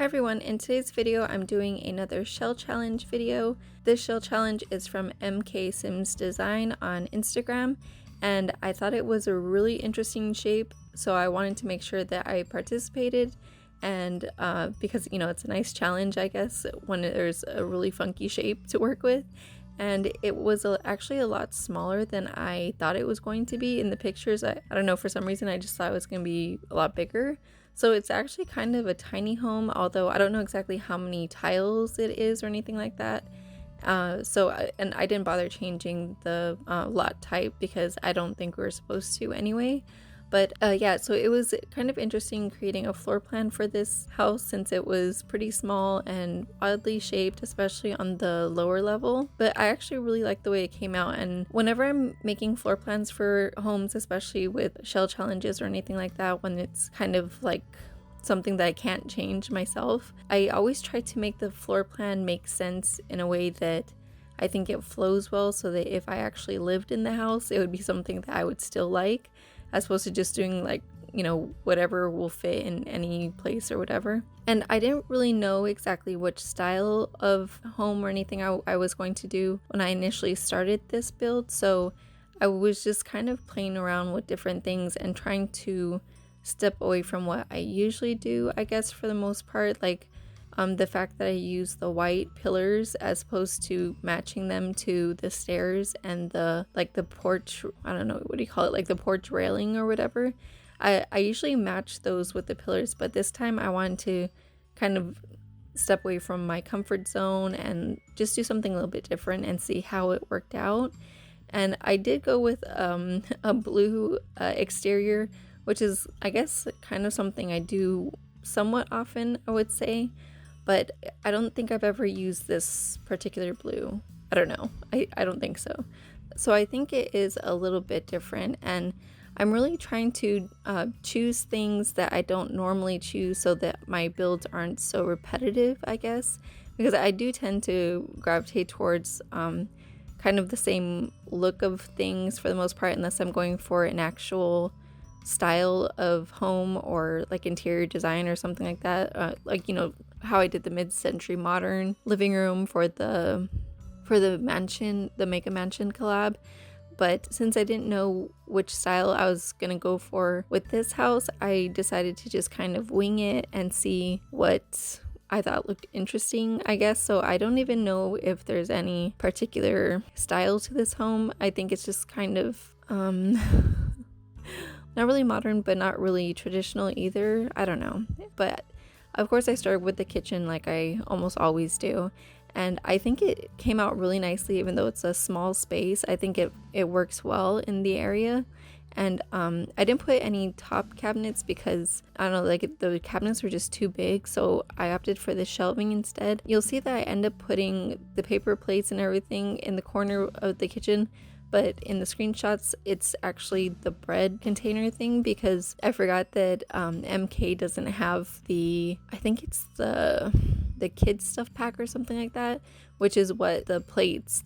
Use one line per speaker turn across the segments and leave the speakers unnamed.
Hi everyone, in today's video I'm doing another shell challenge video. This shell challenge is from MK Sims Design on Instagram, and I thought it was a really interesting shape, so I wanted to make sure that I participated. And because it's a nice challenge, I guess, when there's a really funky shape to work with. And it was actually a lot smaller than I thought it was going to be in the pictures. I don't know, for some reason I just thought it was going to be a lot bigger. So it's actually kind of a tiny home, although I don't know exactly how many tiles it is or anything like that. And I didn't bother changing the lot type because I don't think we were supposed to anyway. But yeah, so it was kind of interesting creating a floor plan for this house since it was pretty small and oddly shaped, especially on the lower level. But I actually really like the way it came out, and whenever I'm making floor plans for homes, especially with shell challenges or anything like that, when it's kind of like something that I can't change myself, I always try to make the floor plan make sense in a way that I think it flows well, so that if I actually lived in the house, it would be something that I would still like, as opposed to just doing like, whatever will fit in any place or whatever. And I didn't really know exactly which style of home or anything I was going to do when I initially started this build, so I was just kind of playing around with different things and trying to step away from what I usually do, I guess, for the most part. Like the fact that I use the white pillars as opposed to matching them to the stairs and the porch, I don't know, what do you call it, like the porch railing or whatever. I usually match those with the pillars, but this time I wanted to kind of step away from my comfort zone and just do something a little bit different and see how it worked out. And I did go with a blue exterior, which is, I guess, kind of something I do somewhat often, I would say. But I don't think I've ever used this particular blue. I don't know. I don't think so. So I think it is a little bit different, and I'm really trying to choose things that I don't normally choose so that my builds aren't so repetitive, I guess, because I do tend to gravitate towards kind of the same look of things for the most part, unless I'm going for an actual style of home or like interior design or something like that, how I did the mid-century modern living room for the mansion, the Make a Mansion collab. But since I didn't know which style I was gonna go for with this house, I decided to just kind of wing it and see what I thought looked interesting, I guess. So I don't even know if there's any particular style to this home. I think it's just kind of not really modern, but not really traditional either. I don't know. But of course I started with the kitchen like I almost always do. And I think it came out really nicely, even though it's a small space. I think it works well in the area. And I didn't put any top cabinets because, I don't know, like the cabinets were just too big, so I opted for the shelving instead. You'll see that I end up putting the paper plates and everything in the corner of the kitchen, but in the screenshots it's actually the bread container thing, because I forgot that MK doesn't have I think it's the kids stuff pack or something like that, which is what the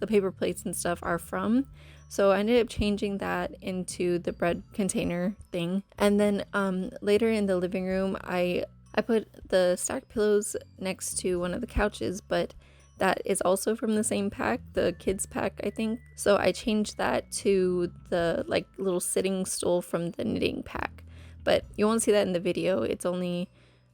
paper plates and stuff are from. So I ended up changing that into the bread container thing. And then later in the living room, I put the stacked pillows next to one of the couches, but that is also from the same pack, the kids pack, I think. So I changed that to the like little sitting stool from the knitting pack. But you won't see that in the video.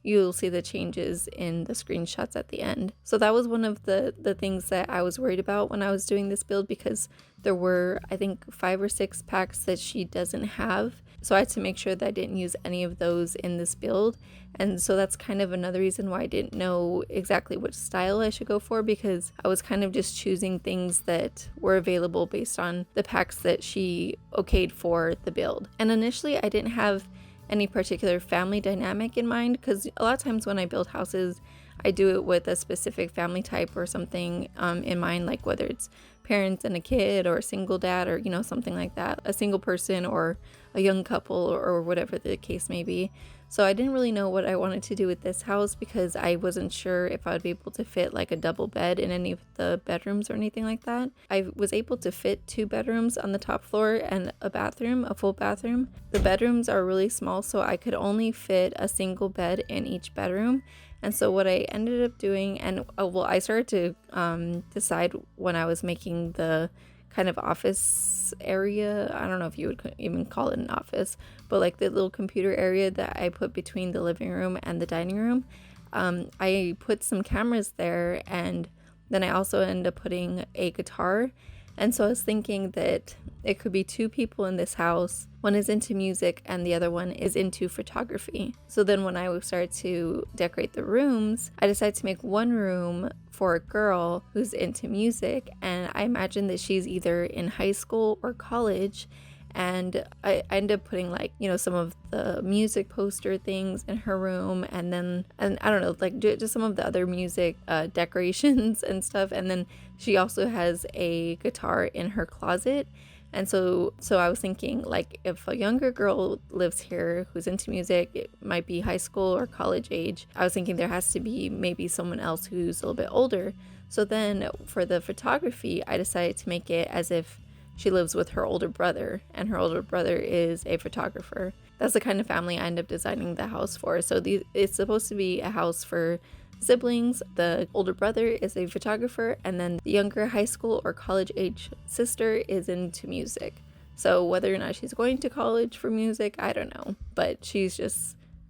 You'll see the changes in the screenshots at the end. So that was one of the things that I was worried about when I was doing this build, because there were, I think, 5 or 6 packs that she doesn't have. So I had to make sure that I didn't use any of those in this build. And so that's kind of another reason why I didn't know exactly which style I should go for, because I was kind of just choosing things that were available based on the packs that she okayed for the build. And initially I didn't have any particular family dynamic in mind, because a lot of times when I build houses, I do it with a specific family type or something in mind, like whether it's parents and a kid or a single dad or something like that, a single person or a young couple or whatever the case may be. So I didn't really know what I wanted to do with this house, because I wasn't sure if I would be able to fit like a double bed in any of the bedrooms or anything like that. I was able to fit 2 bedrooms on the top floor and a full bathroom. The bedrooms are really small, so I could only fit a single bed in each bedroom. And so what I ended up doing, and well, I started to decide when I was making the kind of office area. I don't know if you would even call it an office, but like the little computer area that I put between the living room and the dining room. I put some cameras there, and then I also ended up putting a guitar. And so I was thinking that it could be two people in this house. One is into music and the other one is into photography. So then when I started to decorate the rooms, I decided to make one room for a girl who's into music. And I imagine that she's either in high school or college. And I ended up putting like, you know, some of the music poster things in her room, and I don't know, like just some of the other music decorations and stuff. And then she also has a guitar in her closet. And so I was thinking, like, if a younger girl lives here who's into music, it might be high school or college age. I was thinking there has to be maybe someone else who's a little bit older. So then for the photography, I decided to make it as if she lives with her older brother, and her older brother is a photographer. That's the kind of family I ended up designing the house for. So it's supposed to be a house for siblings. The older brother is a photographer, and then the younger high school or college age sister is into music. So whether or not she's going to college for music, I don't know, but she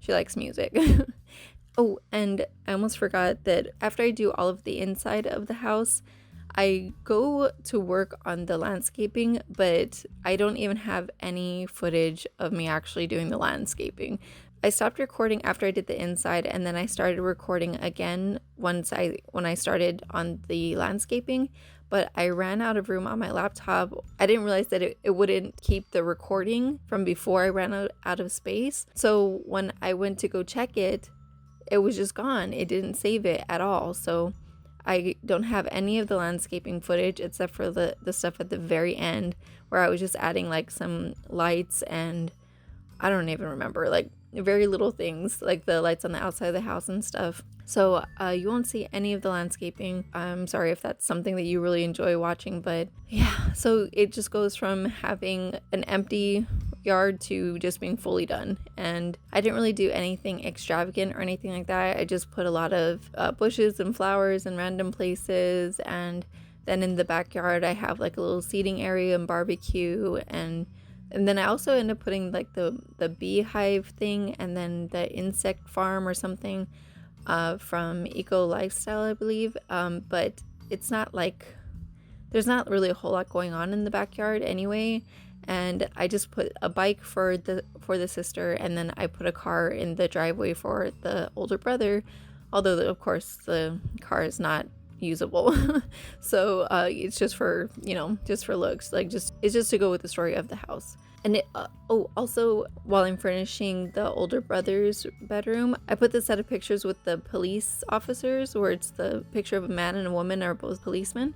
likes music. Oh, and I almost forgot that after I do all of the inside of the house, I go to work on the landscaping, but I don't even have any footage of me actually doing the landscaping. I stopped recording after I did the inside, and then I started recording again when I started on the landscaping, but I ran out of room on my laptop. I didn't realize that it wouldn't keep the recording from before I ran out of space. So when I went to go check it, it was just gone. It didn't save it at all. So I don't have any of the landscaping footage except for the stuff at the very end where I was just adding like some lights, and I don't even remember, like very little things like the lights on the outside of the house and stuff. So you won't see any of the landscaping. I'm sorry if that's something that you really enjoy watching, but yeah, so it just goes from having an empty yard to just being fully done. And I didn't really do anything extravagant or anything like that. I just put a lot of bushes and flowers in random places, and then in the backyard I have like a little seating area and barbecue, and then I also end up putting like the beehive thing, and then the insect farm or something from Eco Lifestyle, I believe. But it's not like, there's not really a whole lot going on in the backyard anyway. And I just put a bike for the sister, and then I put a car in the driveway for the older brother, although of course the car is not usable. So it's just for, you know, just for looks, like it's just to go with the story of the house. And also while I'm furnishing the older brother's bedroom, I put the set of pictures with the police officers where it's the picture of a man and a woman are both policemen.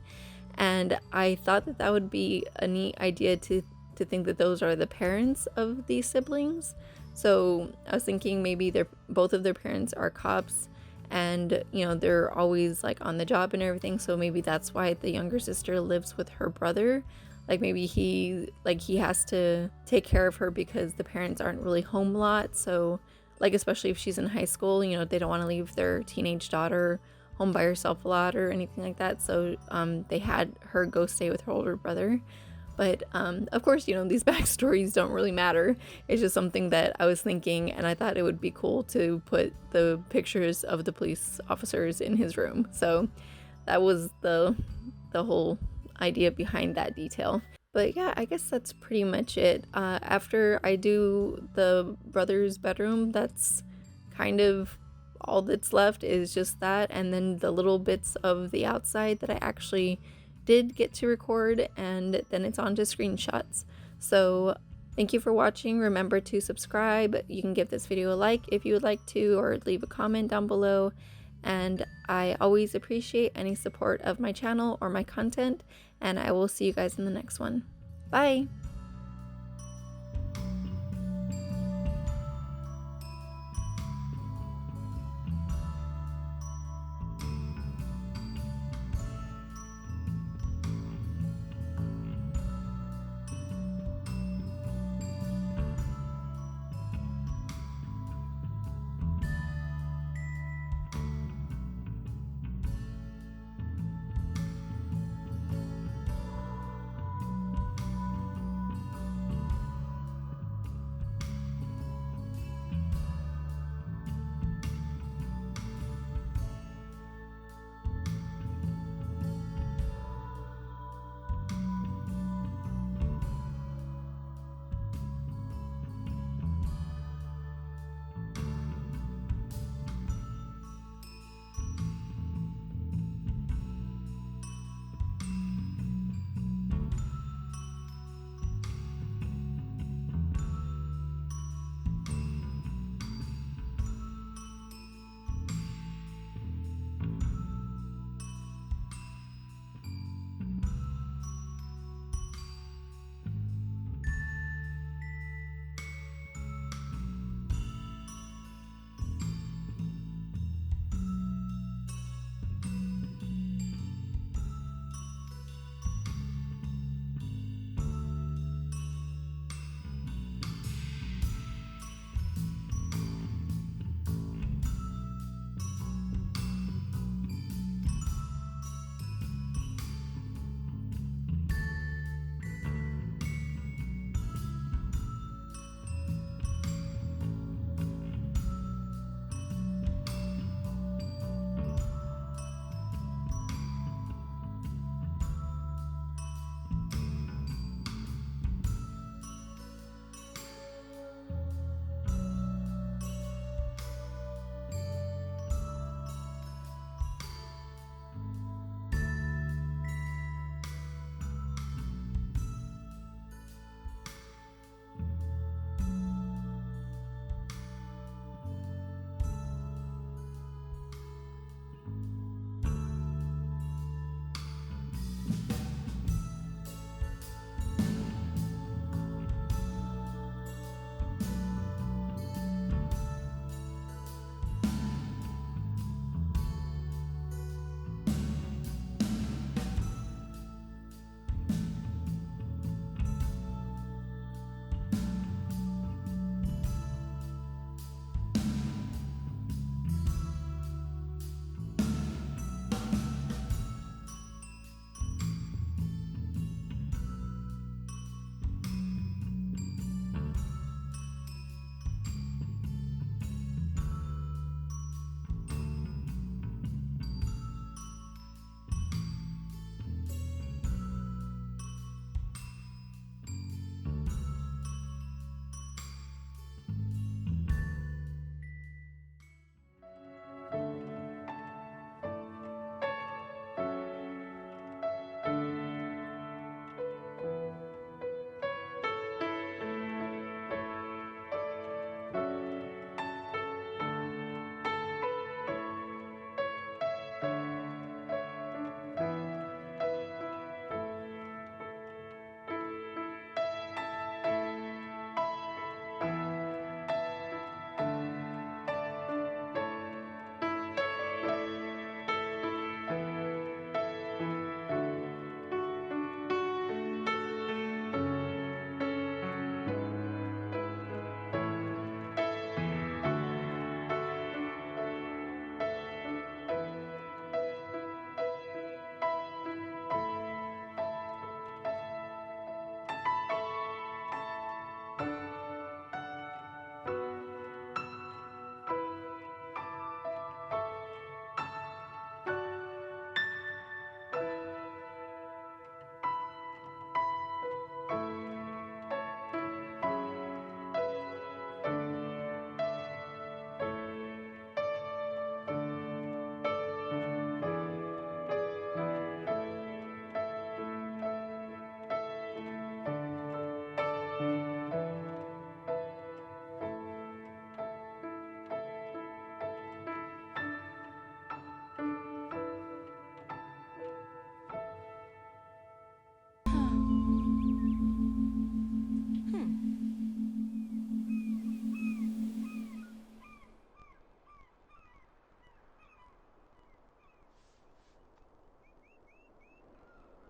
And I thought that would be a neat idea to think that those are the parents of these siblings. So I was thinking maybe both of their parents are cops, and you know, they're always like on the job and everything. So maybe that's why the younger sister lives with her brother. Like maybe he has to take care of her because the parents aren't really home a lot. So like, especially if she's in high school, you know, they don't want to leave their teenage daughter home by herself a lot or anything like that. So they had her go stay with her older brother. But of course, you know, these backstories don't really matter. It's just something that I was thinking, and I thought it would be cool to put the pictures of the police officers in his room. So that was the whole idea behind that detail. But yeah, I guess that's pretty much it. After I do the brother's bedroom, that's kind of all that's left, is just that, and then the little bits of the outside that I actually did get to record, and then it's on to screenshots. So thank you for watching. Remember to subscribe. You can give this video a like if you would like to, or leave a comment down below. And I always appreciate any support of my channel or my content, and I will see you guys in the next one. Bye!